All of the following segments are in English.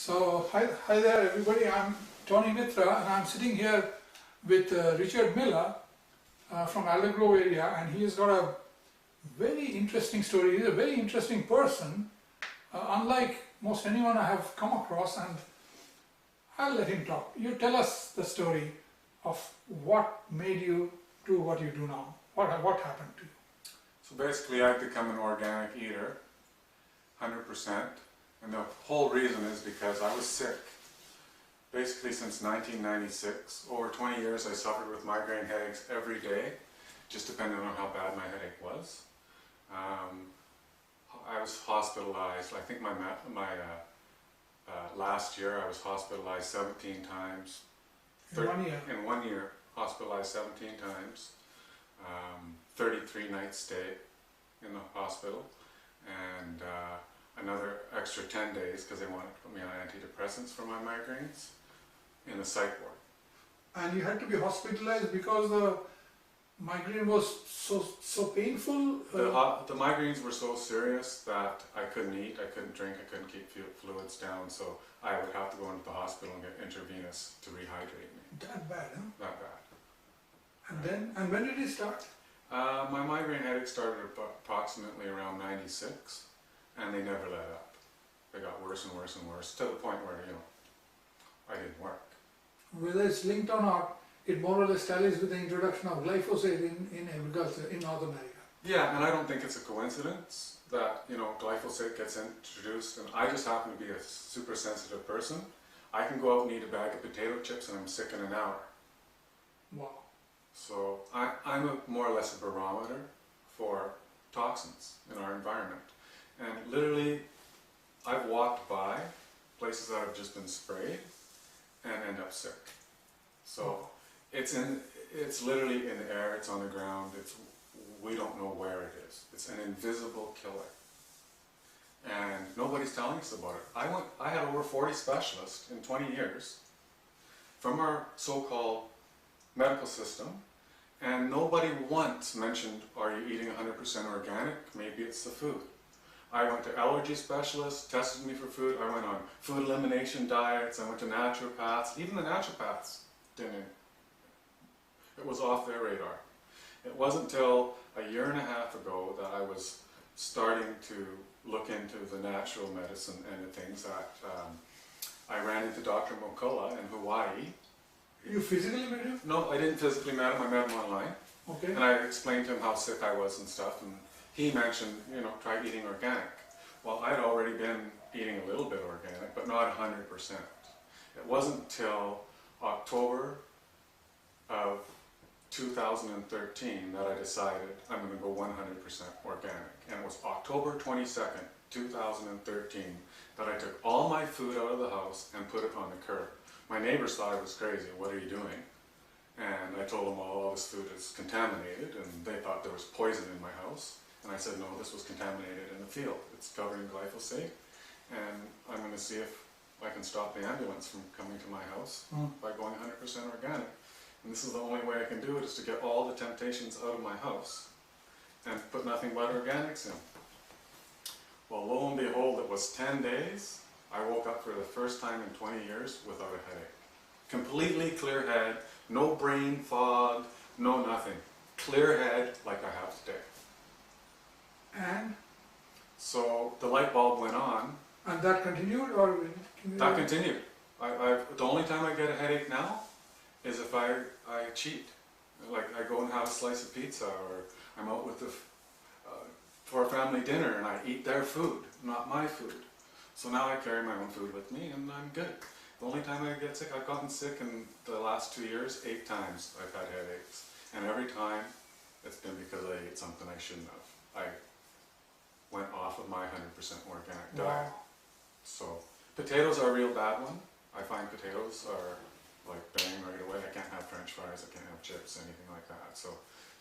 So, hi there everybody, I'm Tony Mitra and I'm sitting here with Richard Miller from Allegro area, and he has got a very interesting story. He's a very interesting person, unlike most anyone I have come across, and I'll let him talk. You tell us the story of what made you do what you do now. What happened to you? So basically I've become an organic eater, 100%, and the whole reason is because I was sick. Basically since 1996, over 20 years I suffered with migraine headaches every day, just depending on how bad my headache was. I was hospitalized. I think last year I was hospitalized 17 times. In 1 year? In 1 year, hospitalized 17 times. 33 nights stay in the hospital, and another extra 10 days because they wanted to put me on antidepressants for my migraines in the psych ward. And you had to be hospitalized because the migraine was so painful? The migraines were so serious that I couldn't eat, I couldn't drink, I couldn't keep fluids down, so I would have to go into the hospital and get intravenous to rehydrate me. That bad, huh? That bad. And when did it start? My migraine headache started approximately around 96, and they never let up. They got worse and worse and worse, to the point where, I didn't work. Whether it's linked or not, it more or less tallies with the introduction of glyphosate in agriculture in North America. Yeah, and I don't think it's a coincidence that, glyphosate gets introduced, and I just happen to be a super sensitive person. I can go out and eat a bag of potato chips and I'm sick in an hour. Wow. So I'm more or less a barometer for toxins in our environment. And literally, I've walked by places that have just been sprayed and end up sick. So it's literally in the air, it's on the ground, we don't know where it is. It's an invisible killer. And nobody's telling us about it. I had over 40 specialists in 20 years from our so-called medical system, and nobody once mentioned, are you eating 100% organic? Maybe it's the food. I went to allergy specialists, tested me for food. I went on food elimination diets. I went to naturopaths. Even the naturopaths didn't. It was off their radar. It wasn't until a year and a half ago that I was starting to look into the natural medicine and the things that I ran into Dr. Mercola in Hawaii. You physically met him? No, I didn't physically meet him. I met him online. Okay. And I explained to him how sick I was and stuff, and he mentioned, try eating organic. Well, I'd already been eating a little bit organic, but not 100%. It wasn't until October of 2013 that I decided I'm going to go 100% organic. And it was October 22nd, 2013 that I took all my food out of the house and put it on the curb. My neighbors thought I was crazy. What are you doing? And I told them all this food is contaminated, and they thought there was poison in my house. And I said, no, this was contaminated in the field. It's covered in glyphosate, and I'm going to see if I can stop the ambulance from coming to my house by going 100% organic. And this is the only way I can do it, is to get all the temptations out of my house and put nothing but organics in. Well, lo and behold, it was 10 days. I woke up for the first time in 20 years without a headache. Completely clear head, no brain fog, no nothing. Clear head like I have today. And? So the light bulb went on. And that continued, or? That continued. The only time I get a headache now is if I cheat. Like I go and have a slice of pizza, or I'm out with for a family dinner and I eat their food, not my food. So now I carry my own food with me and I'm good. The only time I get sick, I've gotten sick in the last 2 years, 8 times I've had headaches. And every time it's been because I ate something I shouldn't have. I went off of my 100% organic diet. Wow. So potatoes are a real bad one. I find potatoes are like bang right away. I can't have French fries, I can't have chips, anything like that. So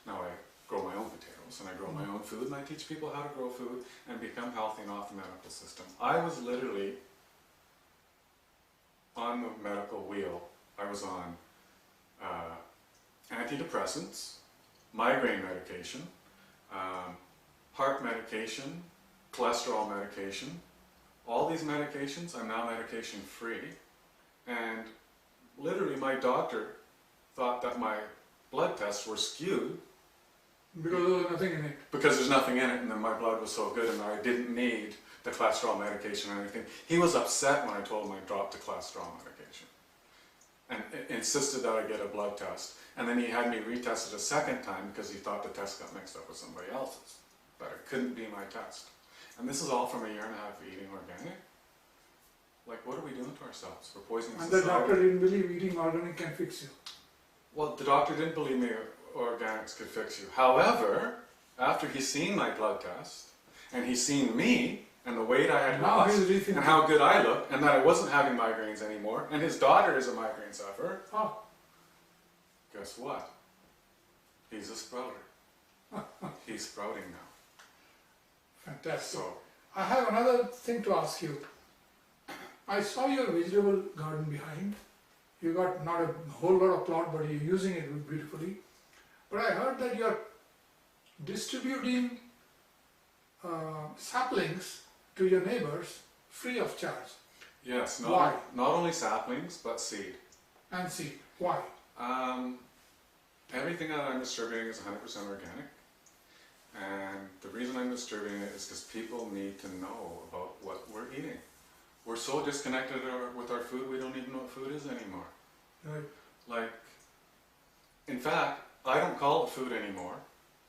now I grow my own potatoes and I grow my own food, and I teach people how to grow food and become healthy and off the medical system. I was literally on the medical wheel. I was on antidepressants, migraine medication, heart medication, cholesterol medication, all these medications, I'm now medication free, and literally my doctor thought that my blood tests were skewed Because there was nothing in it. because there's nothing in it, and then my blood was so good and I didn't need the cholesterol medication or anything. He was upset when I told him I dropped the cholesterol medication and insisted that I get a blood test. And then he had me retested a second time because he thought the test got mixed up with somebody else's. But it couldn't be my test. And this is all from a year and a half of eating organic. Like, what are we doing to ourselves? We're poisoning And society. the doctor didn't believe eating organic can fix you. Well, the doctor didn't believe me organics could fix you. However, after he's seen my blood test, and he's seen me, and the weight I had Now lost, he's rethinking. and how good I looked, and that I wasn't having migraines anymore, and his daughter is a migraine sufferer, Oh, guess what? He's a sprouter. He's sprouting now. fantastic. So, I have another thing to ask you. I saw your vegetable garden behind. You got not a whole lot of plot, but you're using it beautifully. But I heard that you're distributing saplings to your neighbors free of charge. yes, Why? not only saplings, but seed. And seed. Why? Everything that I'm distributing is 100% organic. And the reason I'm distributing it is because people need to know about what we're eating. We're so disconnected with our food, we don't even know what food is anymore. Right. Like, in fact, I don't call it food anymore.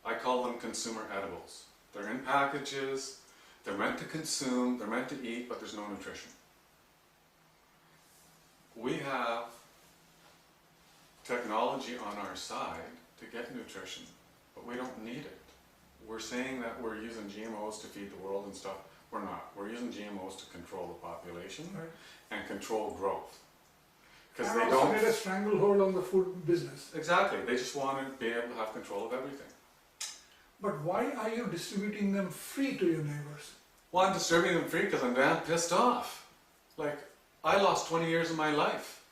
I call them consumer edibles. They're in packages, they're meant to consume, they're meant to eat, but there's no nutrition. We have technology on our side to get nutrition, but we don't need it. We're saying that we're using GMOs to feed the world and stuff. We're not. We're using GMOs to control the population Right. and control growth. Because And they also don't... get a stranglehold on the food business. Exactly. They just want to be able to have control of everything. But why are you distributing them free to your neighbors? Well, I'm distributing them free because I'm damn pissed off. Like, I lost 20 years of my life.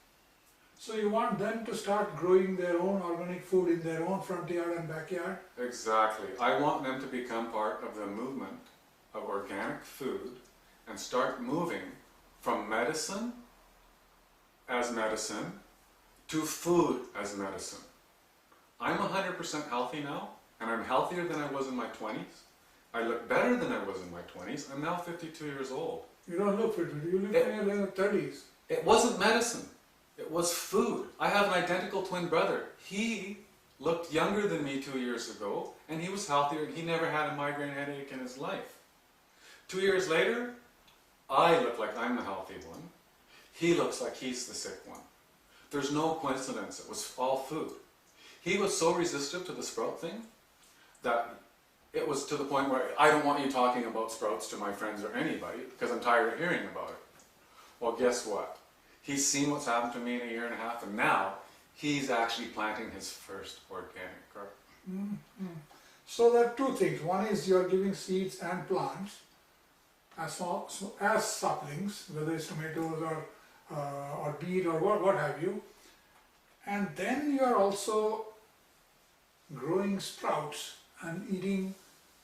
So you want them to start growing their own organic food in their own front yard and backyard? Exactly. I want them to become part of the movement of organic food and start moving from medicine as medicine to food as medicine. I'm 100% healthy now, and I'm healthier than I was in my 20s. I look better than I was in my 20s. I'm now 52 years old. You don't look fit. You look in your 30s. It wasn't medicine. It was food. I have an identical twin brother. He looked younger than me 2 years ago, and he was healthier, and he never had a migraine headache in his life. 2 years later, I look like I'm the healthy one. He looks like he's the sick one. There's no coincidence. It was all food. He was so resistant to the sprout thing that it was to the point where I don't want you talking about sprouts to my friends or anybody because I'm tired of hearing about it. Well, guess what? He's seen what's happened to me in a year and a half, and now he's actually planting his first organic garden. So there are two things. One is you are giving seeds and plants as saplings, whether it's tomatoes or beet or what have you. And then you are also growing sprouts and eating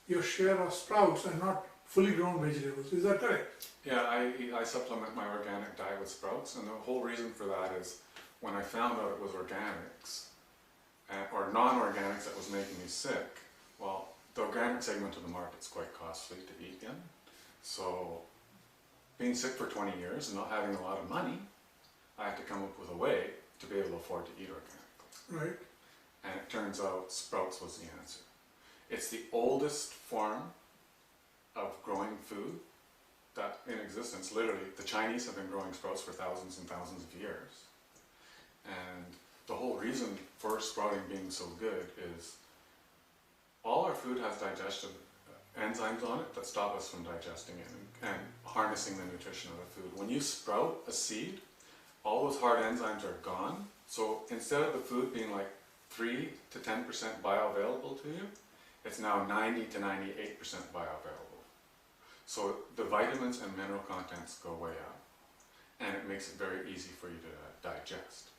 your share of sprouts and not fully grown vegetables. Is that correct? Yeah, I supplement my organic diet with sprouts, and the whole reason for that is when I found out it was organics, or non-organics that was making me sick, well, the organic segment of the market's quite costly to eat in. So, being sick for 20 years and not having a lot of money, I had to come up with a way to be able to afford to eat organically. Right. And it turns out sprouts was the answer. It's the oldest form of growing food that in existence. Literally, the Chinese have been growing sprouts for thousands and thousands of years. And the whole reason for sprouting being so good is all our food has digestion enzymes on it that stop us from digesting it and harnessing the nutrition of the food. When you sprout a seed, all those hard enzymes are gone. So instead of the food being like 3 to 10% bioavailable to you, it's now 90 to 98% bioavailable. So the vitamins and mineral contents go way up, and it makes it very easy for you to digest.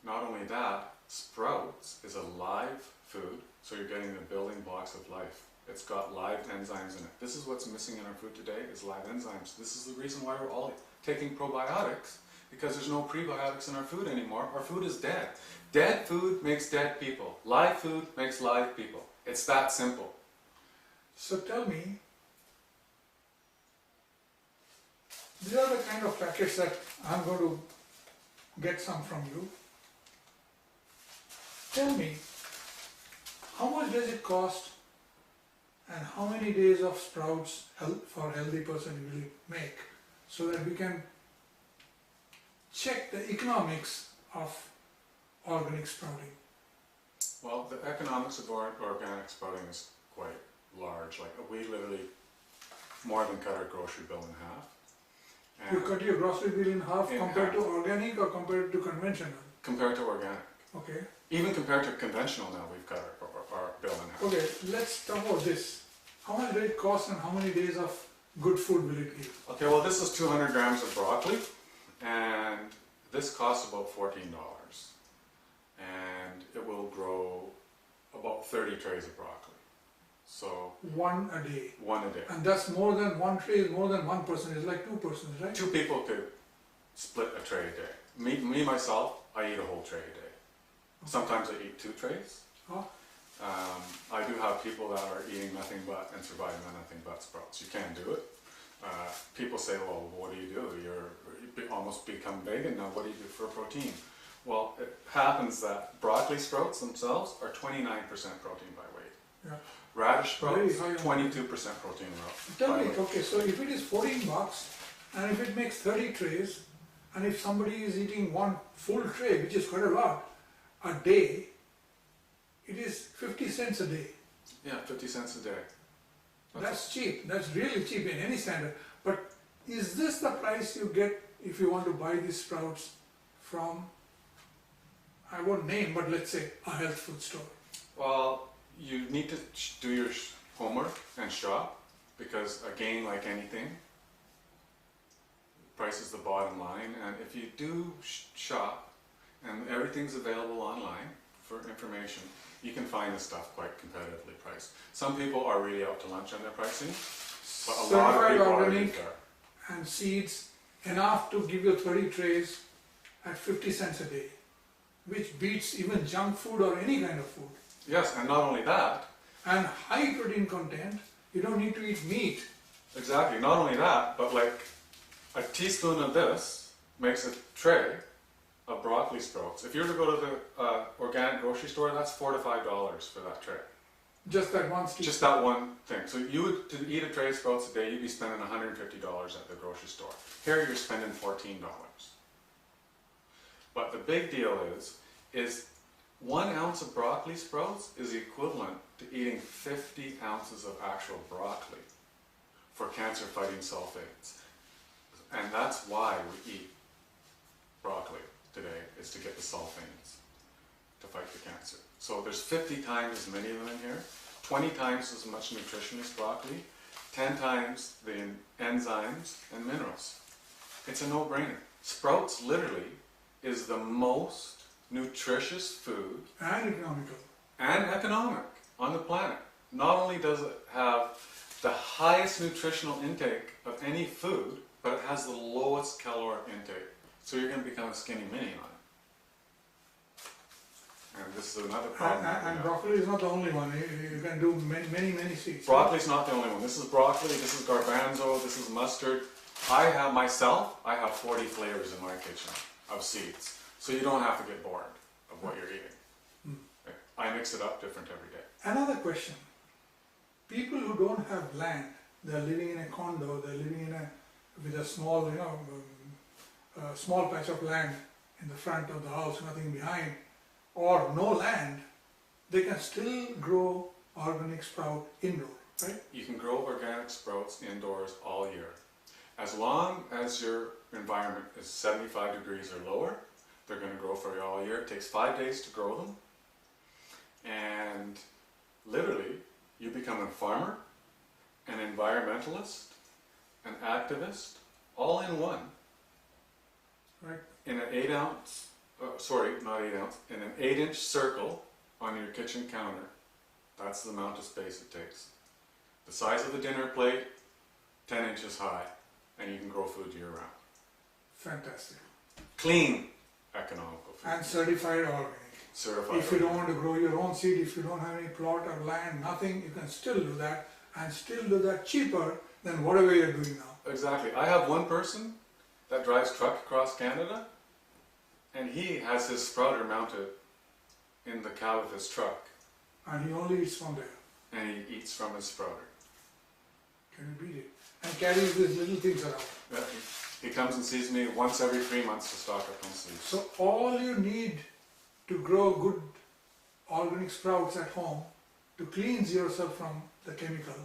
Not only that, sprouts is a live food, so you're getting the building blocks of life. It's got live enzymes in it. This is what's missing in our food today, is live enzymes. This is the reason why we're all taking probiotics, because there's no prebiotics in our food anymore. Our food is dead. Dead food makes dead people. Live food makes live people. It's that simple. So tell me, these are the kind of packets that I'm going to get some from you. Tell me, how much does it cost and how many days of sprouts for a healthy person will it make, so that we can check the economics of organic sprouting? Well, the economics of organic sprouting is quite large. Like, we literally more than cut our grocery bill in half. You cut your grocery bill in half In compared half. to organic or compared to conventional? Compared to organic. Okay. Even compared to conventional now, we've cut our bill in half. Okay, let's talk about this. How much will it cost and how many days of good food will it give? Okay, well, this is 200 grams of broccoli, and this costs about $14. And it will grow about 30 trays of broccoli. So, One a day. one a day. And that's more than one tray, is more than one person, it's like 2 persons, right? 2 people could split a tray a day. Me myself, I eat a whole tray a day. Sometimes I eat 2 trays. Huh? I do have people that are eating nothing but and surviving on nothing but sprouts. You can't do it. People say, well, what do? You almost become vegan now. What do you do for protein? Well, it happens that broccoli sprouts themselves are 29% protein by weight. Yeah. Radish Very sprouts, high on 22% protein Tell by me, weight. okay, so if it is 14 bucks and if it makes 30 trays, and if somebody is eating one full tray, which is quite a lot, a day, it is 50 cents a day. Yeah, 50 cents a day. That's cheap, that's really cheap in any standard. But is this the price you get if you want to buy these sprouts from, I won't name, but let's say a health food store? Well, you need to do your homework and shop, because again, like anything, price is the bottom line. And if you do shop and everything's available online for information, you can find the stuff quite competitively priced. Some people are really out to lunch on their pricing, but a lot of Certified people are organic there. and seeds enough to give you 30 trays at 50 cents a day, which beats even junk food or any kind of food. Yes, and not only that, And high protein content, you don't need to eat meat. exactly, not only that, but like a teaspoon of this makes a tray of broccoli sprouts. If you were to go to the organic grocery store, that's $4 to $5 for that tray. Just that one stick. Just that one thing. So you would, to eat a tray of sprouts a day, you'd be spending $150 at the grocery store. Here you're spending $14. But the big deal is 1 ounce of broccoli sprouts is equivalent to eating 50 ounces of actual broccoli for cancer-fighting sulfates. And that's why we eat broccoli today, is to get the sulfates to fight the cancer. So there's 50 times as many of them in here, 20 times as much nutrition as broccoli, 10 times the enzymes and minerals. It's a no-brainer. Sprouts literally is the most nutritious food And economical. and economic on the planet. Not only does it have the highest nutritional intake of any food, but it has the lowest caloric intake. So you're going to become a skinny mini on it. And this is another problem. that we And have. broccoli is not the only one. You can do many seeds. Broccoli's not the only one. This is broccoli, this is garbanzo, this is mustard. I have 40 flavors in my kitchen of seeds. So you don't have to get bored of what you're eating. I mix it up different every day. Another question. People who don't have land, they're living in a condo, they're living with a small, small patch of land in the front of the house, nothing behind, or no land, they can still grow organic sprout indoor, right? You can grow organic sprouts indoors all year. As long as your environment is 75 degrees or lower, they're going to grow for you all year. It takes 5 days to grow them. And literally, you become a farmer, an environmentalist, an activist, all in one. Right. In an 8 ounce, not 8 ounce, in an 8-inch circle on your kitchen counter. That's the amount of space it takes. the size of the dinner plate, 10 inches high, and you can grow food year round. Fantastic. Clean, economical food. And certified organic. Certified If you don't organic. want to grow your own seed, if you don't have any plot or land, nothing, you can still do that and still do that cheaper than whatever you're doing now. Exactly. I have one person that drives truck across Canada, and he has his sprouter mounted in the cab of his truck, And he only eats from there. and he eats from his sprouter. Can you beat it? And carries these little things around. Yeah, he comes and sees me once every 3 months to stock up on seeds. So all you need to grow good organic sprouts at home to cleanse yourself from the chemical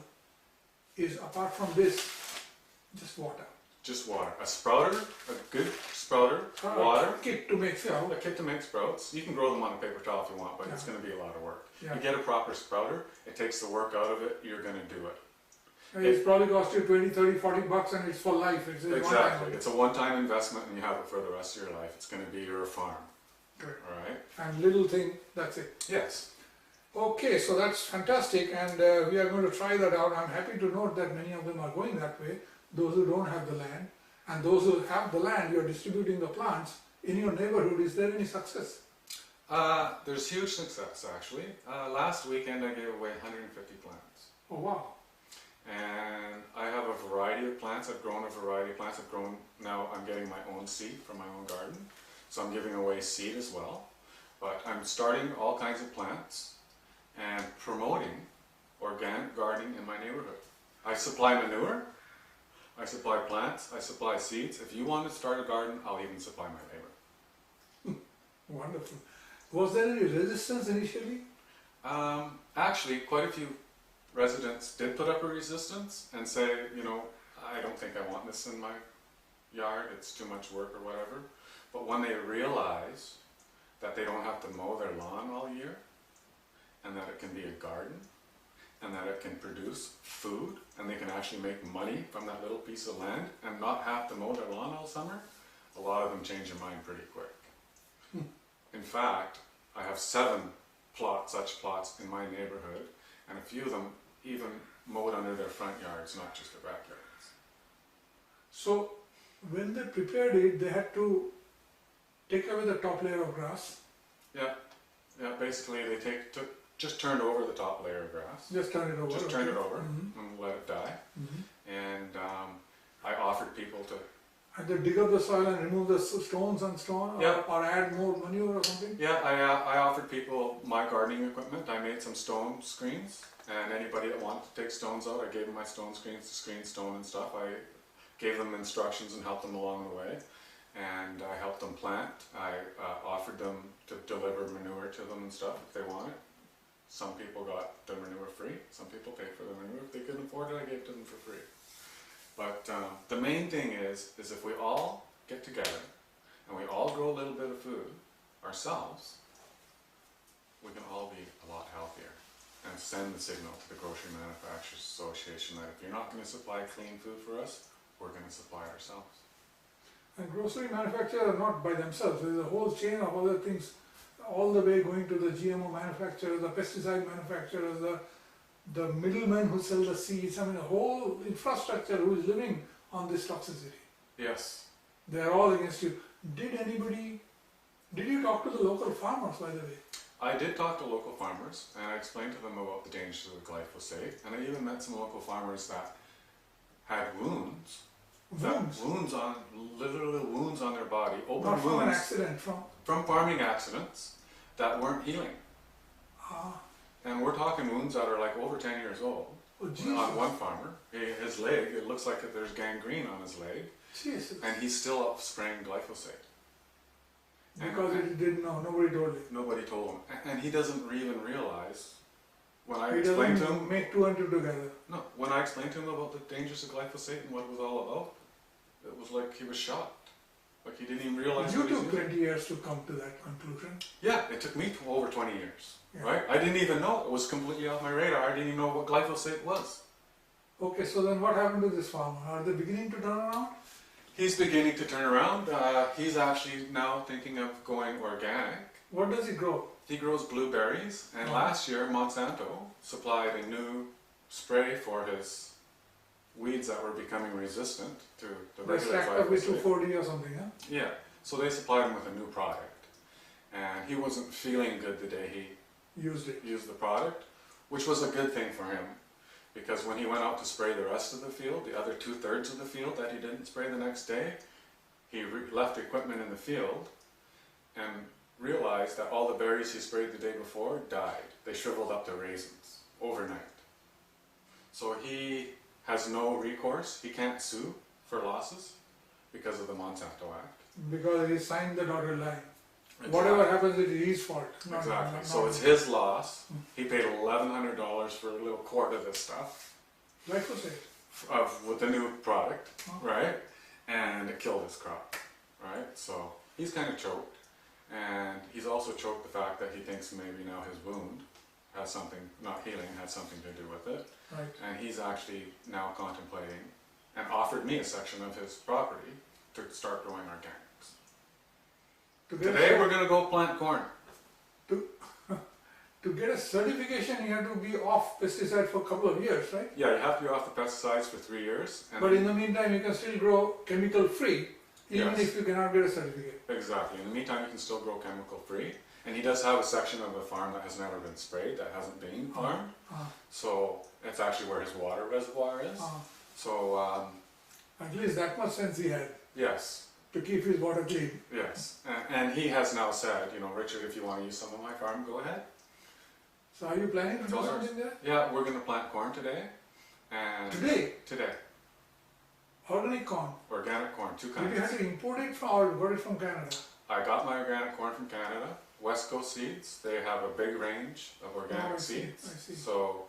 is, apart from this, just water. Just water. A sprouter, a good sprouter, water, Kit to make sprout. a kit to make sprouts. You can grow them on a paper towel if you want, but it's Yeah. going to be a lot of work. Yeah. You get a proper sprouter, it takes the work out of it, you're going to do it. And it's probably cost you 20, 30, 40 bucks and it's for life. It's a Exactly. one-time. It's a one-time investment and you have it for the rest of your life. It's going to be your farm. Correct. All right? And little thing, that's it. Yes. Okay, so that's fantastic, and we are going to try that out. I'm happy to note that many of them are going that way, those who don't have the land. And those who have the land, you're distributing the plants in your neighborhood. Is there any success? There's huge success, actually. Last weekend I gave away 150 plants. Oh, wow. And I have a variety of plants. I've grown a variety of plants. Now I'm getting my own seed from my own garden. So I'm giving away seed as well. But I'm starting all kinds of plants and promoting organic gardening in my neighborhood. I supply manure, I supply plants, I supply seeds. If you want to start a garden, I'll even supply my labor. Wonderful. Was there any resistance initially? Actually, quite a few residents did put up a resistance and say, you know, I don't think I want this in my yard, it's too much work or whatever. But when they realize that they don't have to mow their lawn all year, and that it can be a garden, and that it can produce food, and they can actually make money from that little piece of land and not have to mow their lawn all summer, a lot of them change their mind pretty quick. In fact, I have 7 such plots in my neighborhood, and a few of them even mowed under their front yards, not just their backyards. So when they prepared it, they had to take away the top layer of grass. Yeah, basically they just turned over the top layer of grass. Just turn it over. Just turn it over Mm-hmm. and let it die. Mm-hmm. And I offered people to, And they dig up the soil and remove the stones and stone, Yeah. or add more manure or something? I offered people my gardening equipment. I made some stone screens, and anybody that wanted to take stones out, I gave them my stone screens to screen stone and stuff. I gave them instructions and helped them along the way. And I helped them plant. I offered them to deliver manure to them and stuff if they wanted. Some people got their manure free. Some people paid for the manure. If they couldn't afford it, I gave it to them for free. But the main thing is if we all get together and we all grow a little bit of food ourselves, we can all be a lot healthier and send the signal to the Grocery Manufacturers Association that if you're not going to supply clean food for us, we're going to supply ourselves. And grocery manufacturers are not by themselves. There is a whole chain of other things, all the way going to the GMO manufacturers, the pesticide manufacturers, the middlemen who sell the seeds. I mean, a whole infrastructure who is living on this toxicity. Yes. They are all against you. Did you talk to the local farmers, by the way? I did talk to local farmers, and I explained to them about the dangers of glyphosate, and I even met some local farmers that had wounds. Literally wounds on their body, open Not from an wounds accident, from farming accidents that weren't healing. And we're talking wounds that are like over 10 years old. Oh, Jesus. On one farmer, his leg, it looks like there's gangrene on his leg, Jesus. and he's still up spraying glyphosate. Because he didn't know, nobody told him. Nobody told him, and he doesn't even realize. When I He explained to doesn't him, make 200 together. no, when I explained to him about the dangers of glyphosate and what it was all about, it was like he was shocked. Like he didn't even realize. You what he was took doing. 20 years to come to that conclusion. Yeah, it took me over 20 years, Yeah. right? I didn't even know. It was completely off my radar. I didn't even know what glyphosate was. Okay, so then what happened to this farmer? Are they beginning to turn around? He's beginning to turn around. He's actually now thinking of going organic. What does he grow? He grows blueberries, and last year Monsanto supplied a new spray for his weeds that were becoming resistant to the They regular stacked up with glyphosate. 240 or something, huh? Yeah, so they supplied him with a new product, and he wasn't feeling good the day he Used it. used the product, which was a good thing for him, because when he went out to spray the rest of the field, the other 2/3 of the field that he didn't spray the next day, he left the equipment in the field and realized that all the berries he sprayed the day before died. They shriveled up to raisins overnight. So he has no recourse. He can't sue for losses because of the Monsanto Act. Because he signed the dotted line. Exactly. Whatever happens, it is his fault. Exactly. So it's his loss. He paid $1,100 for a little quart of this stuff, Glyphosate. with the new product, Oh. right? And it killed his crop, right? So he's kind of choked, and he's also choked the fact that he thinks maybe now his wound has something, not healing, had something to do with it. Right. And he's actually now contemplating and offered me a section of his property to start growing organics. Today we're going to go plant corn. To get a certification, you have to be off pesticide for a couple of years, right? Yeah, you have to be off the pesticides for 3 years. And But in the meantime, you can still grow chemical free, even Yes. if you cannot get a certificate. Exactly. In the meantime, you can still grow chemical free. And he does have a section of the farm that has never been sprayed, that hasn't been farmed. So it's actually where his water reservoir is. So At least that much sense he had yes, to keep his water clean. yes. And he has now said, you know, Richard, if you want to use some of my farm, go ahead. So are you planning to do Those are- something there? Yeah, we're going to plant corn today. And Today? Today. Organic corn. Organic corn, 2 Did you have kinds. to import it from or got it from Canada? I got my organic corn from Canada. West Coast Seeds, they have a big range of organic I see, seeds. I see. So,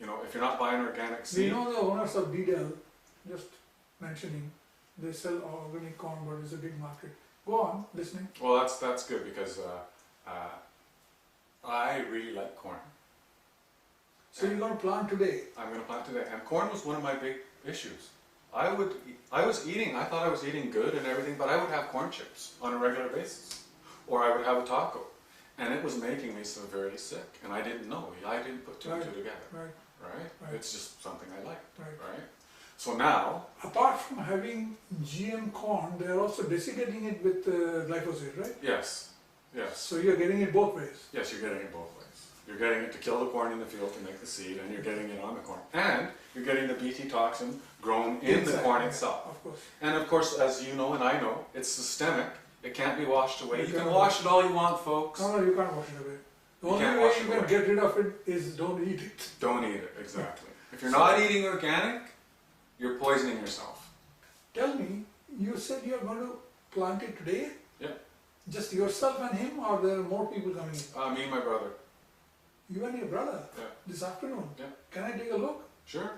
you know, if you're not buying organic We seed, know the owners of Beadle, just mentioning, they sell organic corn, but it's a big market. Go on, listening. well, that's good because I really like corn. So you're going to plant today. I'm going to plant today, and corn was one of my big issues. I thought I was eating good and everything, but I would have corn chips on a regular basis, or I would have a taco, and it was making me severely sick, and I didn't know. I didn't put two and two together, Right, right? Right. It's just something I liked, right. right? So now, Apart from having GM corn, they are also desiccating it with glyphosate, right? yes, yes, So you're getting it both ways. yes, you're getting it both ways. You're getting it to kill the corn in the field to make the seed, and you're getting it on the corn, and you're getting the Bt toxin grown in the Inside, corn yeah, itself. Of course. And of course, as you know and I know, it's systemic. It can't be washed away. You You can can't wash it all you want, folks. No, you can't wash it away. The You only can't way wash you it can away. get rid of it is don't eat it. Don't eat it, exactly. If you're not eating organic, you're poisoning yourself. Tell me, you said you're going to plant it today? Yeah. Just yourself and him, or there are more people coming in? Me and my brother. You and your brother? Yeah. This afternoon? Yeah. Can I take a look? Sure.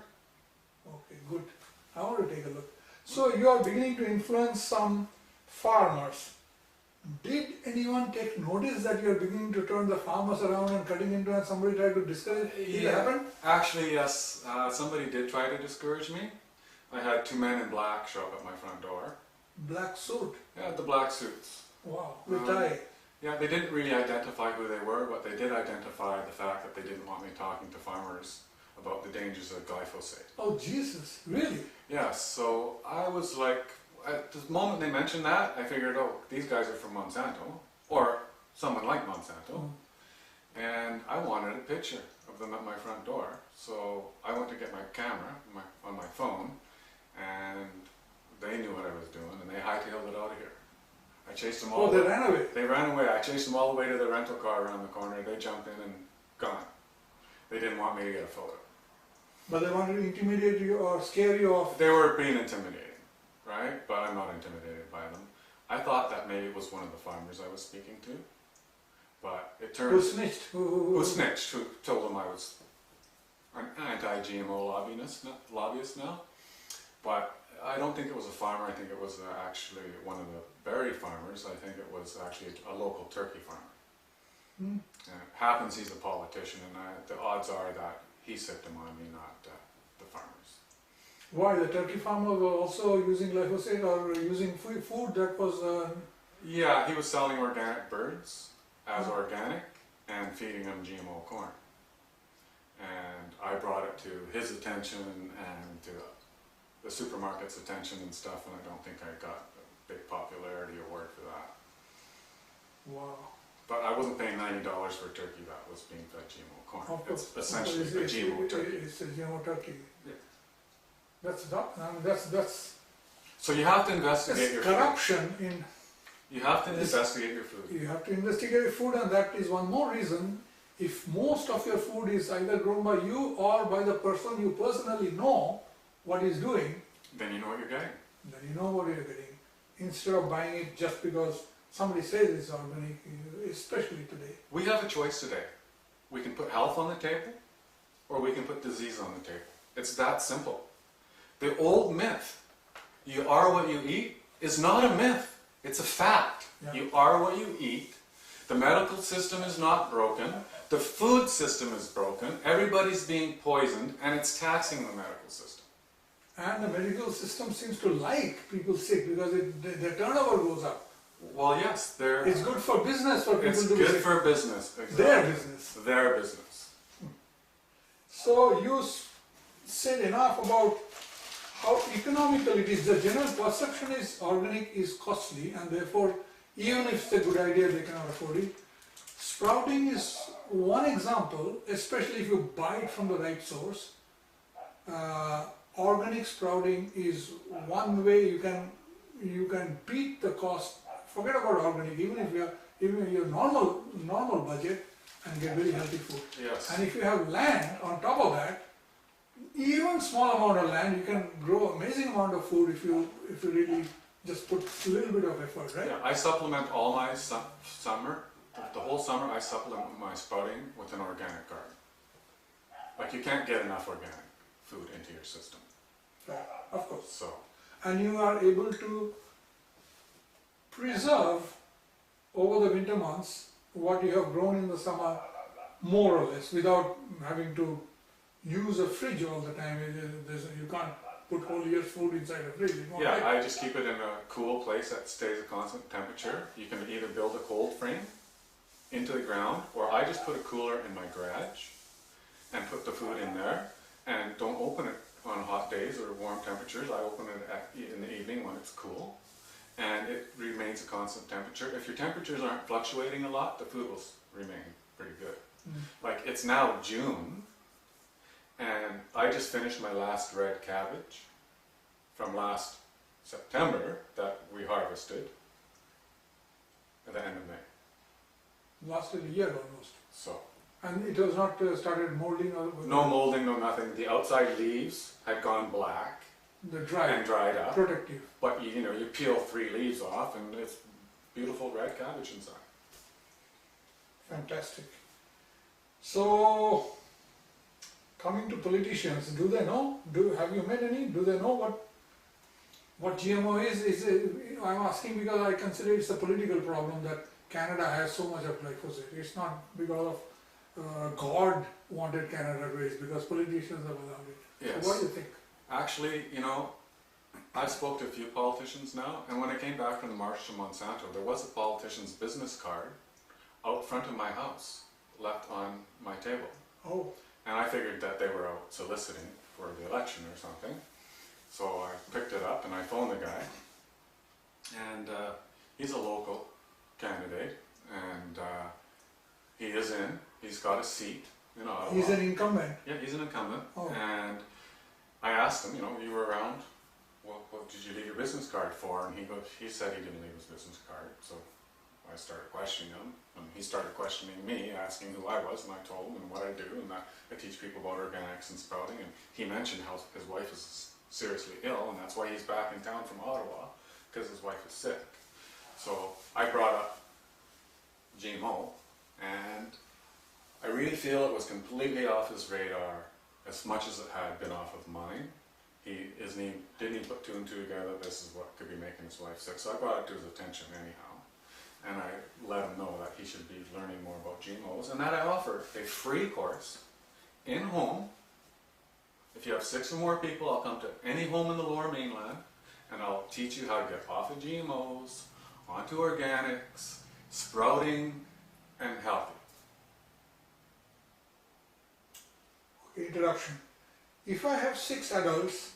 Okay, good. I want to take a look. So you are beginning to influence some farmers. Did anyone take notice that you are beginning to turn the farmers around and cutting into and somebody tried to discourage it? Did it happen? Actually, yes. Somebody did try to discourage me. I had 2 men in black show up at my front door. Black suit. Yeah, the black suits. Wow. With Um, tie. Yeah, they didn't really identify who they were, but they did identify the fact that they didn't want me talking to farmers about the dangers of glyphosate. Oh Jesus, really? Yes, so I was like, at the moment they mentioned that, I figured, oh, these guys are from Monsanto, or someone like Monsanto, Oh. and I wanted a picture of them at my front door. So I went to get my camera on my phone, and they knew what I was doing, and they hightailed it out of here. I chased them all. Oh, they ran away. They ran away. I chased them all the way to the rental car around the corner. They jumped in and gone. They didn't want me to get a photo. But they wanted to intimidate you or scare you off. They were being intimidating, right? But I'm not intimidated by them. I thought that maybe it was one of the farmers I was speaking to, but it Who turned snitched? who snitched, who told them I was an anti-GMO lobbyist now. But I don't think it was a farmer. I think it was actually one of the berry farmers. I think it was actually a local turkey farmer. Hmm. And it happens he's a politician, and the odds are that he sicked him on me, not the farmers. Why, the turkey farmer were also using glyphosate or using food that was... Yeah, he was selling organic birds as Oh. organic and feeding them GMO corn. and I brought it to his attention and to the supermarket's attention and stuff, and I don't think I got a big popularity award for that. Wow. But I wasn't paying $90 for a turkey that was being fed GMO corn. Of course. It's essentially a GMO turkey. It's a GMO turkey. Yeah. That's So you have to investigate your corruption food. in. You have to investigate your food. You have to investigate your food, and that is one more reason. If most of your food is either grown by you or by the person you personally know what he's doing, Then you know what you're getting. then you know what you're getting. Instead of buying it just because somebody says it's organic, especially today. We have a choice today. We can put health on the table, or we can put disease on the table. It's that simple. The old myth, you are what you eat, is not a myth. It's a fact. Yeah. You are what you eat. The medical system is not broken. The food system is broken. Everybody's being poisoned, and it's taxing the medical system. And the medical system seems to like people sick because their turnover goes up. Well, yes, It's good for business for people it's to be good sick. for business. Exactly. Their business. Their business. So you said enough about how economical it is. The general perception is organic is costly, and therefore even if it's a good idea they cannot afford it. Sprouting is one example, especially if you buy it from the right source. Organic sprouting is one way you can beat the cost. Forget about organic, even if your normal budget, and get very healthy food. Yes. And if you have land on top of that, even small amount of land, you can grow amazing amount of food if you really just put a little bit of effort, right? Yeah, I supplement all my summer, the whole summer I supplement my sprouting with an organic garden. Like, you can't get enough organic food into your system. Of course. So, And you are able to preserve over the winter months what you have grown in the summer, more or less, without having to use a fridge all the time. You can't put whole year's food inside a fridge. yeah, I just keep it in a cool place that stays a constant temperature. You can either build a cold frame into the ground, or I just put a cooler in my garage and put the food in there, and don't open it on hot days or warm temperatures. I open it in the evening when it's cool, and it remains a constant temperature. If your temperatures aren't fluctuating a lot, the food will remain pretty good. Like, it's now June, and I just finished my last red cabbage from last September that we harvested at the end of May. Lasted a year almost. So, And it was not started molding or no molding, no nothing. The outside leaves had gone black the and dry, dried up. protective. But you know, you peel 3 leaves off and it's beautiful red cabbage inside. Fantastic. So, coming to politicians, do they know? Have you met any? Do they know what GMO is? I'm asking because I consider it's a political problem that Canada has so much of glyphosate. It's not because of God wanted Canada raised, because politicians have allowed it. Yes. So what do you think? Actually, you know, I've spoke to a few politicians now, and when I came back from the march to Monsanto, there was a politician's business card out front of my house, left on my table. Oh, And I figured that they were out soliciting for the election or something. So I picked it up and I phoned the guy. And he's a local candidate, and he is in. He's got a seat in Ottawa. he's an incumbent. Yeah, he's an incumbent. Oh. And I asked him, you know, you were around, what did you leave your business card for? And he said he didn't leave his business card. So I started questioning him, and he started questioning me, asking who I was, and I told him and what I do, and that I teach people about organics and sprouting. And he mentioned how his wife is seriously ill, and that's why he's back in town from Ottawa, because his wife is sick. So I brought up GMO, and I really feel it was completely off his radar, as much as it had been off of mine. Didn't even put 2 and 2 together, this is what could be making his wife sick. So I brought it to his attention anyhow, and I let him know that he should be learning more about GMOs, and that I offer a free course in home. If you have 6 or more people, I'll come to any home in the Lower Mainland, and I'll teach you how to get off of GMOs, onto organics, sprouting, and healthy. introduction. If I have 6 adults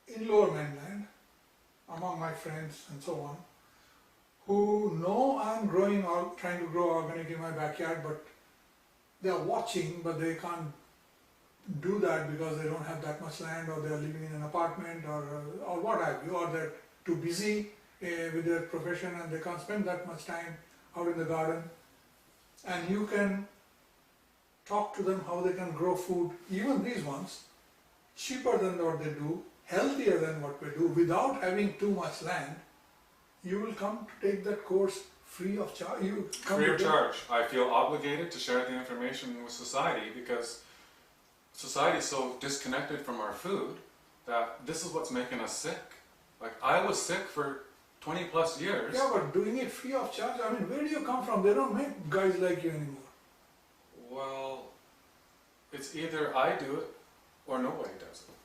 in Lower Mainland, among my friends and so on, who know I'm growing or trying to grow organic in my backyard, but they are watching, but they can't do that because they don't have that much land, or they are living in an apartment, or what have you, or they're too busy with their profession and they can't spend that much time out in the garden. And you can talk to them how they can grow food, even these ones, cheaper than what they do, healthier than what we do, without having too much land. You will come to take that course free of charge. Free of charge. I feel obligated to share the information with society because society is so disconnected from our food that this is what's making us sick. Like, I was sick for 20 plus years. Yeah, but doing it free of charge, I mean, where do you come from? They don't make guys like you anymore. Well, it's either I do it or nobody does it.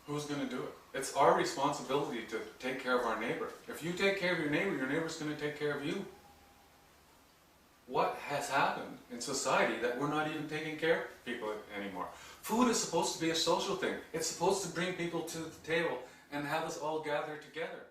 Who's going to do it? It's our responsibility to take care of our neighbor. If you take care of your neighbor's going to take care of you. What has happened in society that we're not even taking care of people anymore? Food is supposed to be a social thing. It's supposed to bring people to the table and have us all gather together.